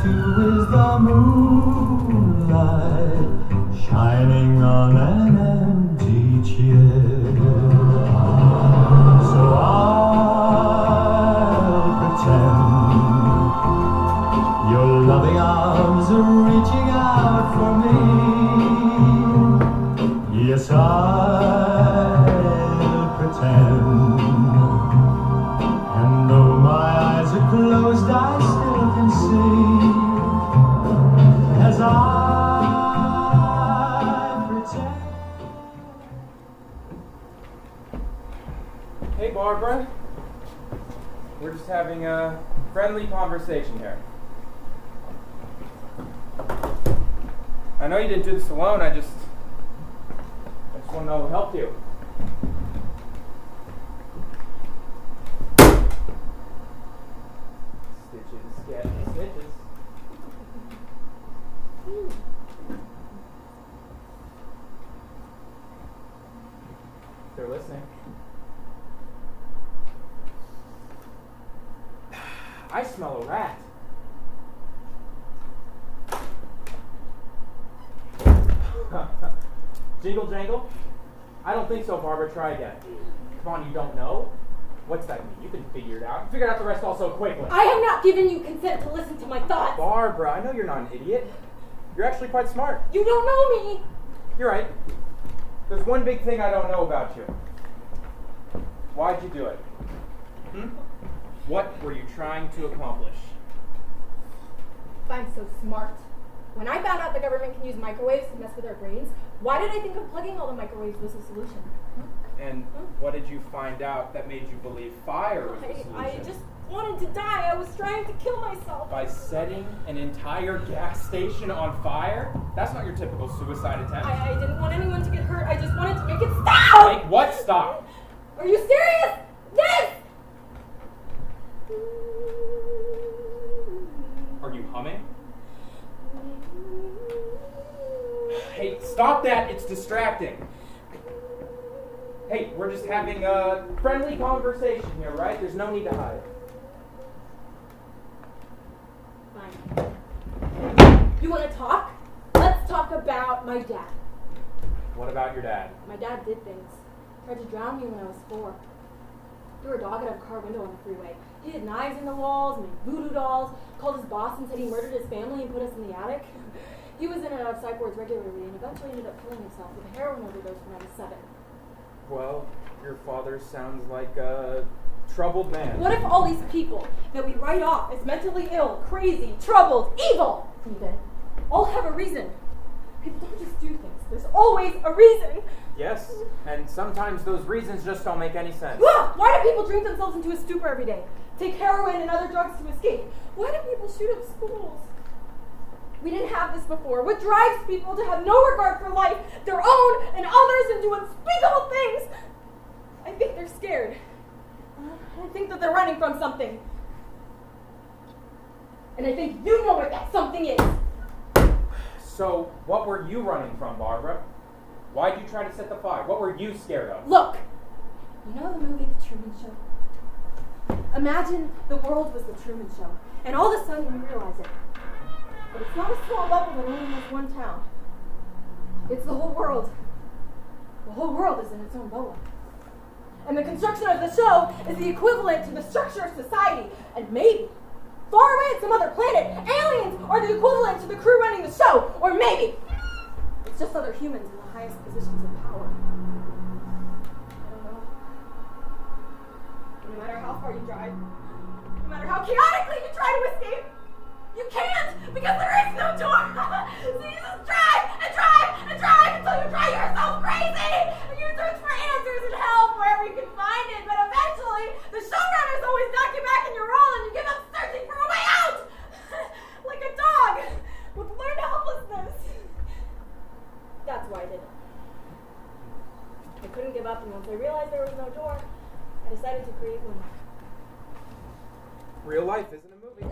too is the moonlight shining on an empty chair. So I'll pretend your loving arms are reaching out for me. Yes, I'll pretend. And though my eyes are closed, I still can see as I pretend. Hey, Barbara. We're just having a friendly conversation here. I know you didn't do this alone. I just want to know what helped you. Stitches, getting stitches. They're listening. I smell a rat. Jingle jangle? I don't think so, Barbara. Try again. Come on, you don't know? What's that mean? You can figure it out. You figured out the rest all so quickly. I have not given you consent to listen to my thoughts. Barbara, I know you're not an idiot. You're actually quite smart. You don't know me. You're right. There's one big thing I don't know about you. Why'd you do it? What were you trying to accomplish? If I'm so smart. When I found out the government can use microwaves to mess with our brains, why did I think unplugging all the microwaves was the solution? And what did you find out that made you believe fire was the solution? I just wanted to die. I was trying to kill myself. By setting an entire gas station on fire? That's not your typical suicide attempt. I didn't want anyone to get hurt. I just wanted to make it stop! Make what stop? Are you serious? Yes! Are you humming? Hey, stop that! It's distracting. Hey, we're just having a friendly conversation here, right? There's no need to hide. Fine. You want to talk? Let's talk about my dad. What about your dad? My dad did things. Tried to drown me when I was 4. Threw a dog out of a car window on the freeway. He had knives in the walls, made voodoo dolls, called his boss and said he murdered his family and put us in the attic. He was in and out of psych wards regularly and eventually ended up killing himself with a heroin overdose when I was 7. Well, your father sounds like a troubled man. What if all these people that we write off as mentally ill, crazy, troubled, evil, even, all have a reason? People don't just do things. There's always a reason. Yes, and sometimes those reasons just don't make any sense. Why do people drink themselves into a stupor every day? Take heroin and other drugs to escape? Why do people shoot up schools? We didn't have this before. What drives people to have no regard for life, their own and others, and do unspeakable things? I think they're scared. I think that they're running from something. And I think you know what that something is. So, what were you running from, Barbara? Why'd you try to set the fire? What were you scared of? Look! You know the movie The Truman Show? Imagine the world was The Truman Show, and all of a sudden you realize it. But it's not a small bubble that only has one town. It's the whole world. The whole world is in its own bubble. And the construction of the show is the equivalent to the structure of society. And maybe, far away at some other planet, aliens are the equivalent to the crew running the show. Or maybe, it's just other humans in the highest positions of power. I don't know. No matter how far you drive, no matter how chaotically you try to escape, you can't, because there is no door. So you just drive and drive and drive until you drive yourself crazy. And you search for answers and help wherever you can find it. But eventually, the showrunners always knock you back in your role and you give up searching for a way out. Like a dog with learned helplessness. That's why I did it. I couldn't give up, and once I realized there was no door, I decided to create one. Real life isn't a movie.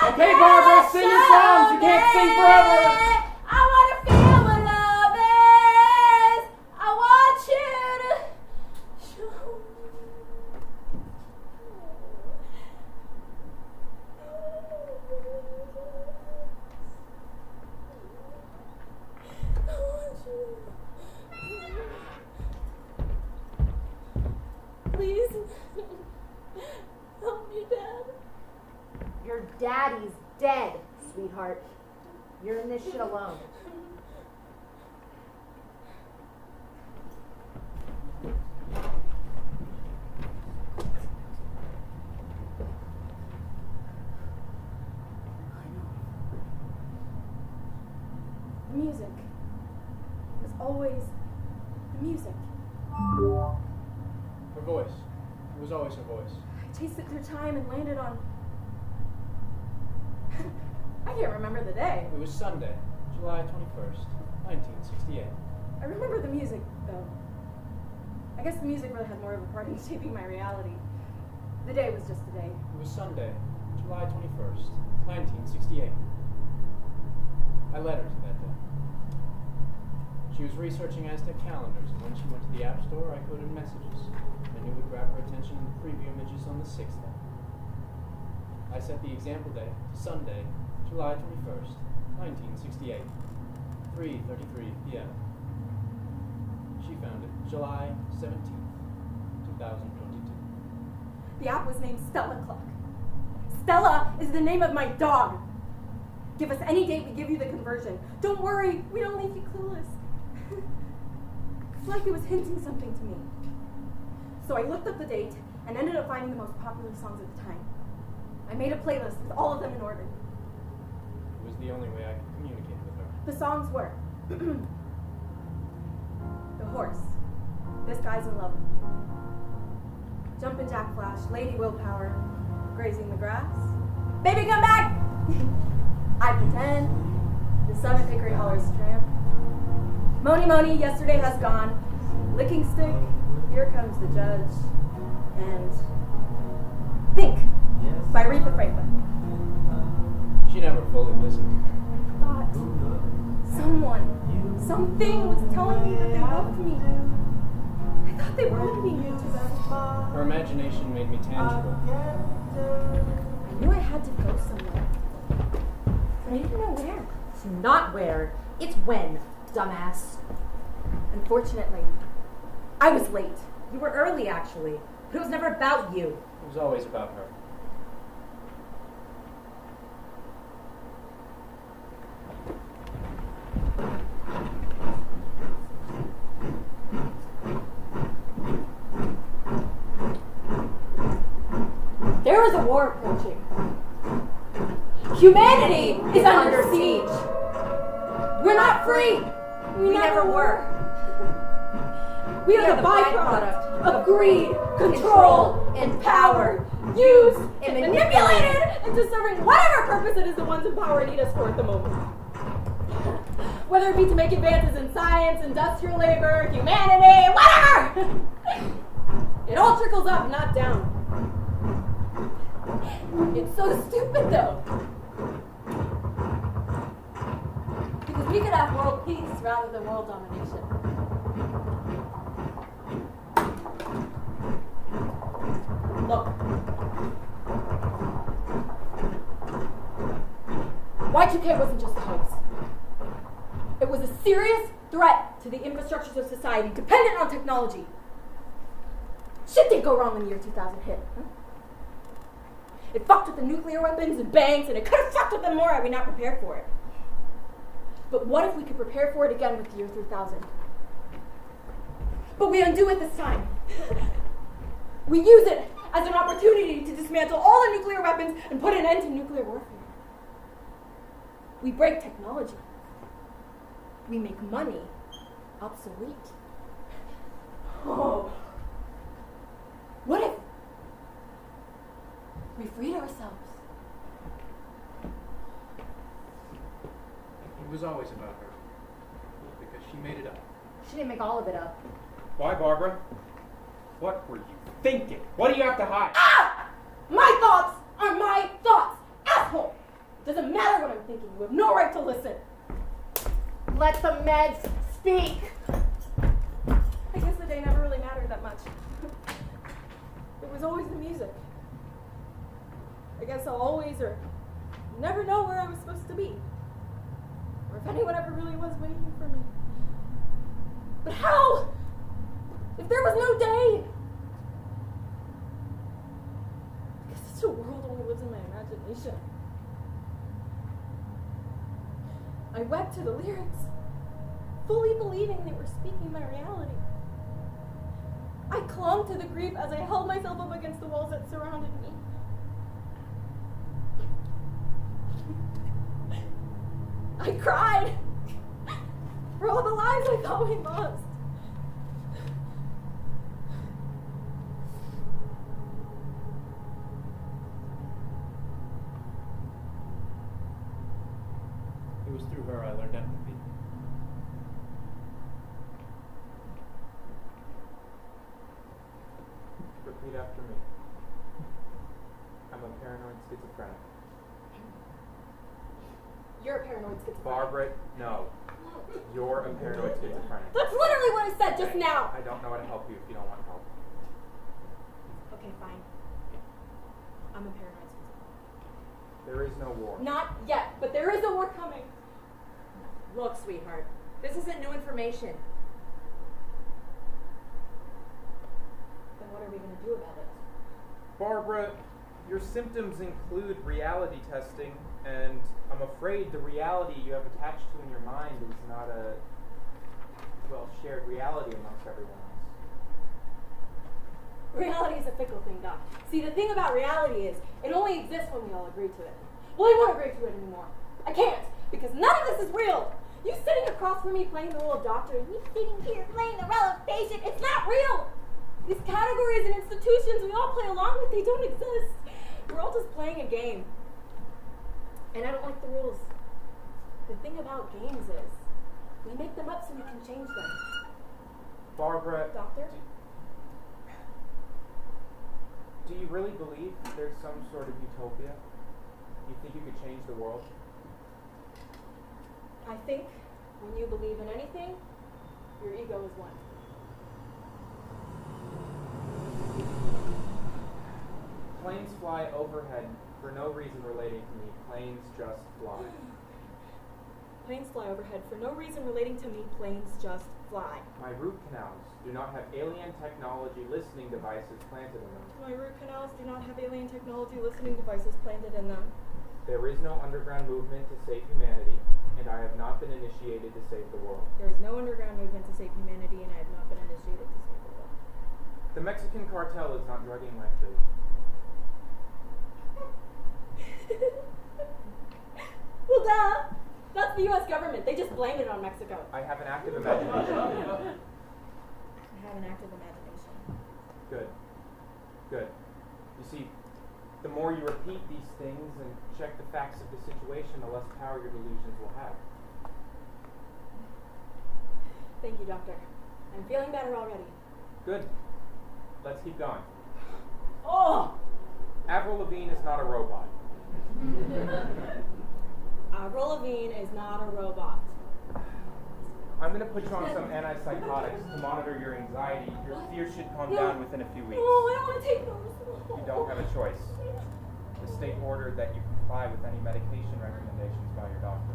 Okay, Barbara, sing your songs. You can't sing forever. I want to feel what love is. I want you to show me. please. Help me, Dad. Your daddy's dead, sweetheart. You're in this shit alone. The music. It was always the music. Her voice. It was always her voice. I chased it through time and landed on... I can't remember the day. It was Sunday, July 21st, 1968. I remember the music, though. I guess the music really had more of a part in shaping my reality. The day was just a day. It was Sunday, July 21st, 1968. I led her to that day. She was researching Aztec calendars, and when she went to the App Store, I coded messages. I knew it would grab her attention in the preview images on the 6th day. I set the example day to Sunday, July 21st, 1968, 3:33 p.m. She found it July 17th, 2022. The app was named Stella Clock. Stella is the name of my dog. Give us any date, we give you the conversion. Don't worry, we don't leave you clueless. It's like it was hinting something to me. So I looked up the date and ended up finding the most popular songs at the time. I made a playlist with all of them in order. It was the only way I could communicate with her. The songs were The Horse, This Guy's in Love with Me, Jumpin' Jack Flash, Lady Willpower, Grazing the Grass, Baby Come Back, I Pretend, The 7 Hickory Hollers Tramp, Moni Moni, Yesterday Has Gone, Licking Stick, Here Comes the Judge, and Think by Aretha Franklin. She never fully listened. I thought something was telling me that they loved me. I thought they wanted me here to them. Her imagination made me tangible. I knew I had to go somewhere, but I didn't know where. It's not where, it's when, dumbass. Unfortunately, I was late. You were early, actually, but it was never about you. It was always about her. There is a war approaching. Humanity is under siege. We're not free. We never were. We are the byproduct of greed, control, and power, used and manipulated into serving whatever purpose it is the ones in power need us for at the moment. Whether it be to make advances in science, industrial labor, humanity, whatever! It all trickles up, not down. It's so stupid, though. Because we could have world peace rather than world domination. Look. Y3K wasn't just a hoax. It was a serious threat to the infrastructures of society dependent on technology. Shit didn't go wrong when the year 2000 hit. Huh? It fucked with the nuclear weapons and banks, and it could have fucked with them more had we not prepared for it. But what if we could prepare for it again with the year 3000? But we undo it this time. We use it as an opportunity to dismantle all the nuclear weapons and put an end to nuclear warfare. We break technology. We make money obsolete. Oh. What if we freed ourselves? It was always about her. Because she made it up. She didn't make all of it up. Why, Barbara? What were you thinking? What do you have to hide? Ah! My thoughts are my thoughts, asshole! It doesn't matter what I'm thinking. You have no right to listen. Let the meds speak. I guess the day never really mattered that much. It was always the music. I guess I'll always or never know where I was supposed to be. Or if anyone ever really was waiting for me. But how? If there was no day, imagination. I wept to the lyrics, fully believing they were speaking my reality. I clung to the grief as I held myself up against the walls that surrounded me. I cried for all the lives I thought we lost. It was through her I learned empathy. Repeat after me. I'm a paranoid schizophrenic. You're a paranoid schizophrenic. Barbara, no. You're a paranoid schizophrenic. That's literally what I said just now. I don't know how to help you if you don't want help. Okay, fine. I'm a paranoid schizophrenic. There is no war. Not yet, but there is a war coming. Look, sweetheart, this isn't new information. Then what are we going to do about it? Barbara, your symptoms include reality testing, and I'm afraid the reality you have attached to in your mind is not a, well, shared reality amongst everyone else. Reality is a fickle thing, Doc. See, the thing about reality is it only exists when we all agree to it. Well, I won't agree to it anymore. I can't, because none of this is real. You sitting across from me playing the role of doctor, and me sitting here playing the role of patient, it's not real. These categories and institutions we all play along with, they don't exist. We're all just playing a game. And I don't like the rules. The thing about games is we make them up so we can change them. Barbara, Doctor? do you really believe there's some sort of utopia? You think you could change the world? I think when you believe in anything, your ego is one. Planes fly overhead for no reason relating to me. Planes just fly. Planes fly overhead for no reason relating to me. Planes just fly. My root canals do not have alien technology listening devices planted in them. My root canals do not have alien technology listening devices planted in them. There is no underground movement to save humanity, and I have not been initiated to save the world. There is no underground movement to save humanity, and I have not been initiated to save the world. The Mexican cartel is not drugging my food. Well, duh! That's the U.S. government. They just blame it on Mexico. I have an active imagination. I have an active imagination. Good. Good. You see, the more you repeat these things and check the facts of the situation, the less power your delusions will have. Thank you, Doctor. I'm feeling better already. Good. Let's keep going. Oh! Avril Lavigne is not a robot. Avril Lavigne is not a robot. I'm going to put you on some antipsychotics to monitor your anxiety. Your fears should calm down within a few weeks. No, I don't want to take those. You don't have a choice. The state ordered that you comply with any medication recommendations by your doctor.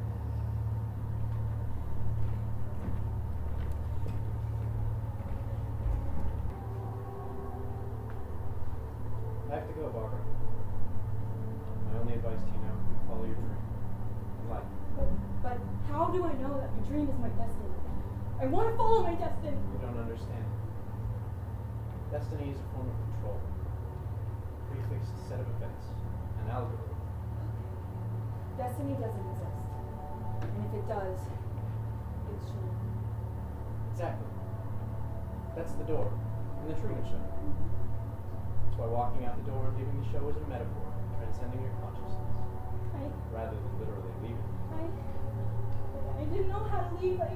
I have to go, Barbara. My only advice to you now is follow your dream. Life. But how do I know that my dream is my destiny? I want to follow my destiny. You don't understand. Destiny is a form of control. Prefixed set of events. An algorithm. Destiny doesn't exist. And if it does, it's true. Exactly. That's the door in the Truman Show. That's why walking out the door and leaving the show is a metaphor, transcending your consciousness, rather than literally leaving. I didn't know how to leave. I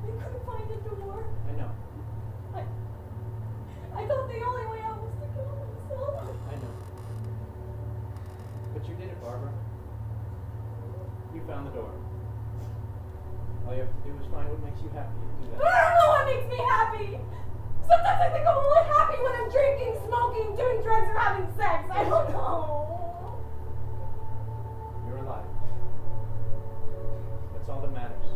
couldn't find the door. I know. I thought the only way out was to kill myself. I know. But you did it, Barbara. You found the door. All you have to do is find what makes you happy and do I that. don't know what makes me happy. Sometimes I think I'm only happy when I'm drinking, smoking, doing drugs, or having sex. I don't know. You're alive. That's all that matters.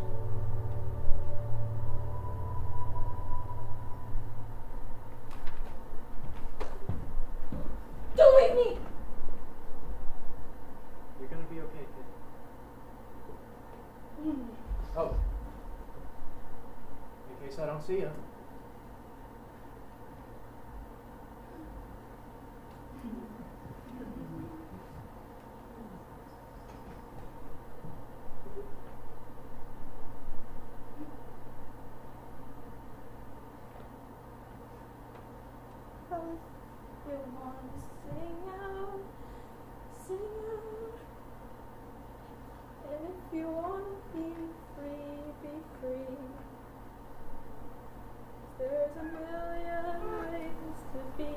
Don't leave me. you want to sing out, sing out. And if you want to be free, be free. There's a million ways to be.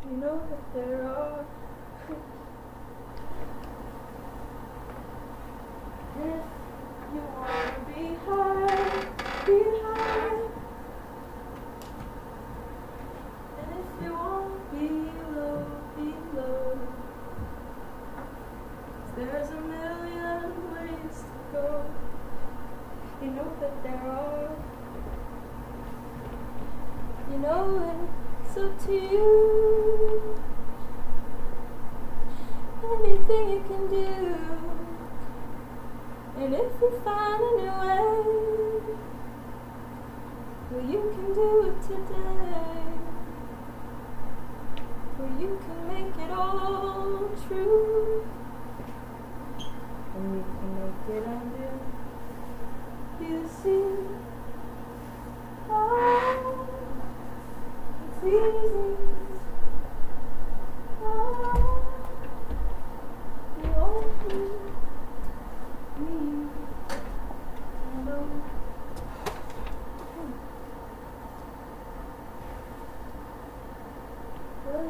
You know that there are. If you want to be high, be high. And if you want to be low, be low. There's a million ways to go. You know that there are. You know it's up to you. Anything you can do. And if you find a new way, well, you can do it today. Well, you can make it all true. And you can make it undo. You see, oh, it's easy. Oh, you only need to know. Good.